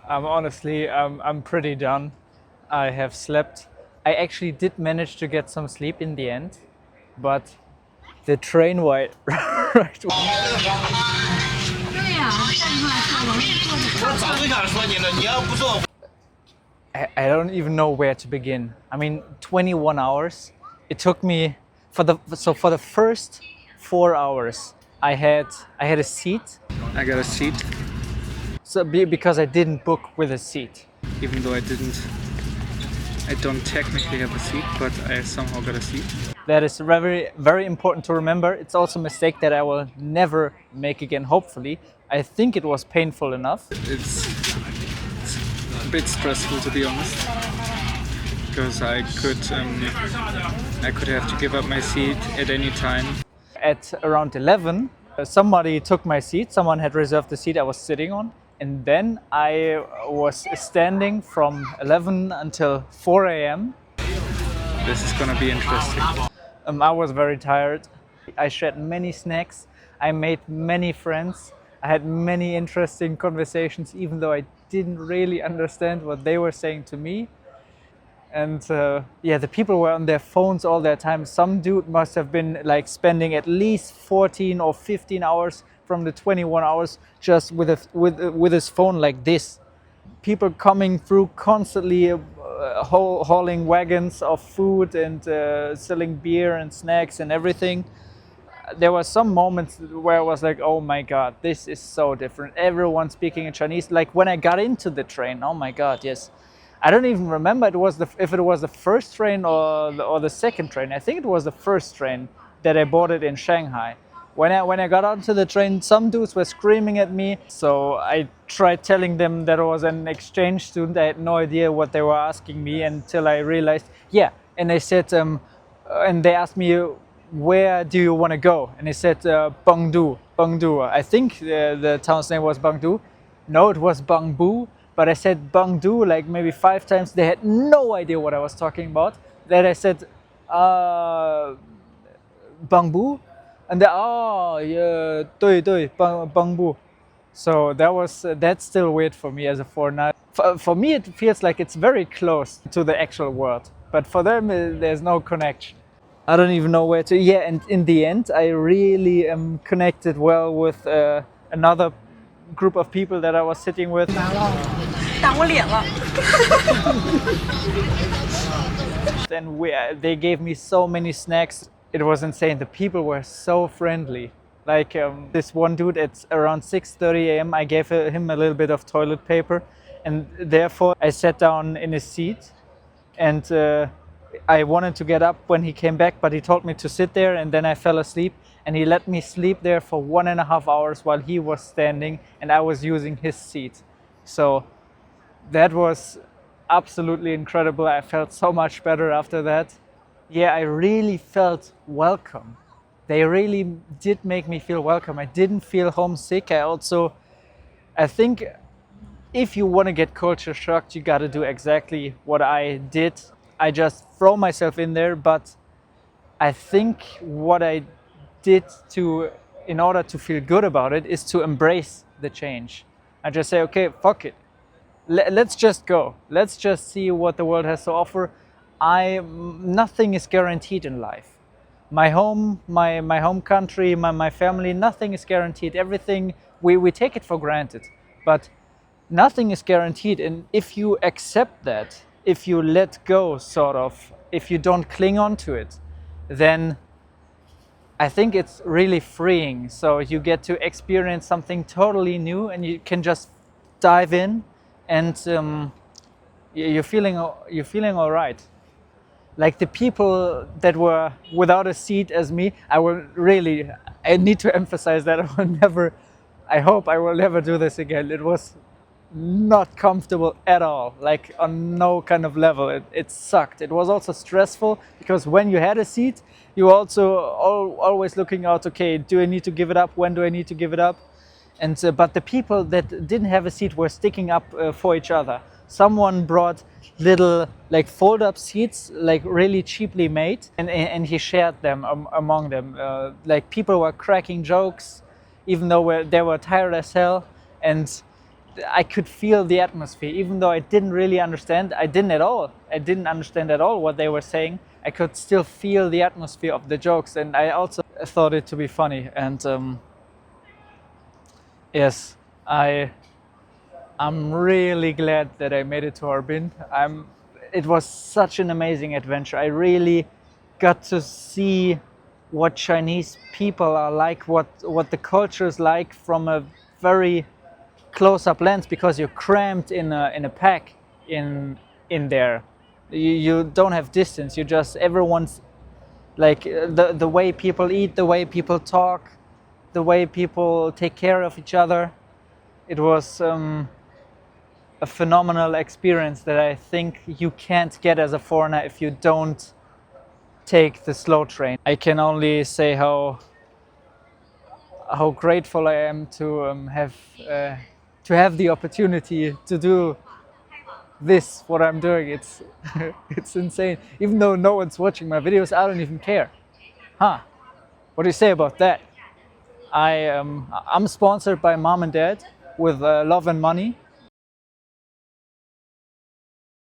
Honestly, I'm pretty done. I have slept. I actually did manage to get some sleep in the end, but the train ride, right, I don't even know where to begin. I mean, 21 hours. It took me for the first 4 hours. I had a seat. I got a seat. So because I didn't book with a seat, even though I don't technically have a seat, but I somehow got a seat. That is very, very important to remember. It's also a mistake that I will never make again, hopefully. I think it was painful enough. It's a bit stressful, to be honest, because I could have to give up my seat at any time. At around 11, somebody took my seat. Someone had reserved the seat I was sitting on. And then I was standing from 11 until 4 a.m. This is gonna be interesting. I was very tired. I shared many snacks. I made many friends. I had many interesting conversations, even though I didn't really understand what they were saying to me. And the people were on their phones all their time. Some dude must have been like spending at least 14 or 15 hours from the 21 hours just with his phone like this. People coming through constantly, hauling wagons of food and selling beer and snacks and everything. There were some moments where I was like, oh my God, this is so different. Everyone speaking in Chinese. Like when I got into the train, oh my God, yes. I don't even remember if it was the first train or the second train. I think it was the first train that I boarded in Shanghai. When I got onto the train, some dudes were screaming at me. So I tried telling them that I was an exchange student. I had no idea what they were asking me until I realized, yeah. And they said, and they asked me, where do you want to go? And I said, Bengbu. I think the town's name was Bengbu. No, it was Bengbu. But I said Bengbu like maybe 5 times. They had no idea what I was talking about. Then I said, Bengbu. And they, oh, yeah, 对对, Bengbu. So that's still weird for me as a foreigner. For me, it feels like it's very close to the actual word. But for them, there's no connection. I don't even know where to. Yeah, and in the end, I really connected well with another group of people that I was sitting with. And they gave me so many snacks. It was insane. The people were so friendly. Like this one dude at around 6:30 a.m. I gave him a little bit of toilet paper, and therefore I sat down in his seat, and I wanted to get up when he came back, but he told me to sit there, and then I fell asleep, and he let me sleep there for 1.5 hours while he was standing and I was using his seat. So that was absolutely incredible. I felt so much better after that. Yeah, I really felt welcome. They really did make me feel welcome. I didn't feel homesick. I think if you want to get culture shocked, you got to do exactly what I did. I just throw myself in there, but I think what I did in order to feel good about it is to embrace the change. I just say, okay, fuck it. Let's just go. Let's just see what the world has to offer. Nothing is guaranteed in life. My home, my home country, my family, nothing is guaranteed. Everything, we take it for granted, but nothing is guaranteed. And if you accept that, if you let go, sort of, if you don't cling on to it, then I think it's really freeing. So you get to experience something totally new and you can just dive in, and you're feeling all right. Like the people that were without a seat as me, I need to emphasize that I hope I will never do this again. It was not comfortable at all, like on no kind of level. It sucked. It was also stressful because when you had a seat, you were also always looking out, okay, do I need to give it up? When do I need to give it up? And but the people that didn't have a seat were sticking up for each other. someone brought little like fold-up seats, like really cheaply made, and he shared them among them. Like people were cracking jokes, even though they were tired as hell, and I could feel the atmosphere, even though I didn't really understand. I didn't at all. I didn't understand at all what they were saying. I could still feel the atmosphere of the jokes, and I also thought it to be funny. And yes, I'm really glad that I made it to Harbin. It was such an amazing adventure. I really got to see what Chinese people are like, what the culture is like from a very close-up lens, because you're cramped in a pack in there. You don't have distance. You just everyone's like the way people eat, the way people talk, the way people take care of each other. It was a phenomenal experience that I think you can't get as a foreigner if you don't take the slow train. I can only say how grateful I am to have the opportunity to do this, what I'm doing. It's it's insane. Even though no one's watching my videos, I don't even care. Huh? What do you say about that? I'm sponsored by mom and dad with love and money.